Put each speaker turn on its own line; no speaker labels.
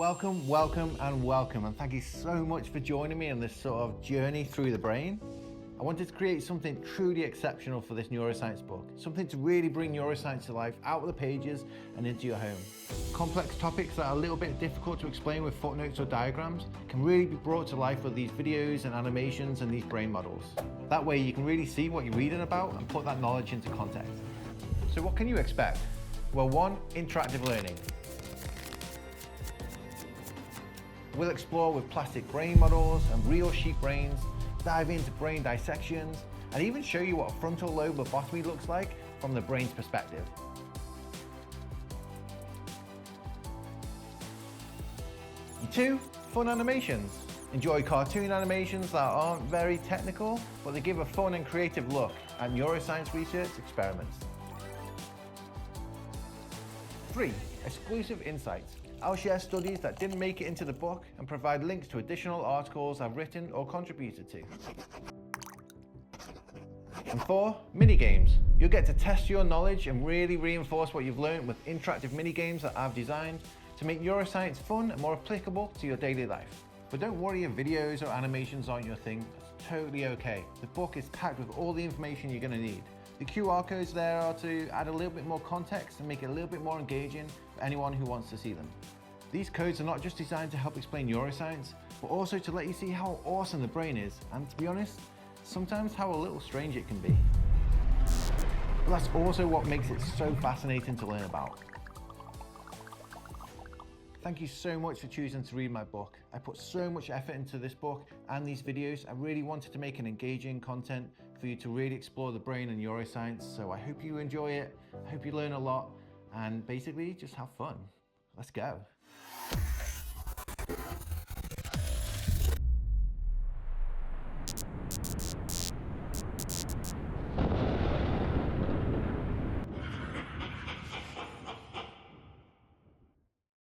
Welcome, and thank you so much for joining me on this sort of journey through the brain. I wanted to create something truly exceptional for this neuroscience book, something to really bring neuroscience to life out of the pages and into your home. Complex topics that are a little bit difficult to explain with footnotes or diagrams can really be brought to life with these videos and animations and these brain models. That way you can really see what you're reading about and put that knowledge into context. So what can you expect? Well, one, interactive learning. We'll explore with plastic brain models and real sheep brains, dive into brain dissections, and even show you what a frontal lobe lobotomy looks like from the brain's perspective. And two, fun animations. Enjoy cartoon animations that aren't very technical, but they give a fun and creative look at neuroscience research experiments. 3, exclusive insights. I'll share studies that didn't make it into the book and provide links to additional articles I've written or contributed to. And 4, mini-games. You'll get to test your knowledge and really reinforce what you've learned with interactive mini-games that I've designed to make neuroscience fun and more applicable to your daily life. But don't worry if videos or animations aren't your thing, that's totally okay. The book is packed with all the information you're going to need. The QR codes there are to add a little bit more context and make it a little bit more engaging for anyone who wants to see them. These codes are not just designed to help explain neuroscience, but also to let you see how awesome the brain is, and to be honest, sometimes how a little strange it can be. But that's also what makes it so fascinating to learn about. Thank you so much for choosing to read my book. I put so much effort into this book and these videos. I really wanted to make an engaging content for you to really explore the brain and neuroscience. So I hope you enjoy it. I hope you learn a lot and basically just have fun. Let's go.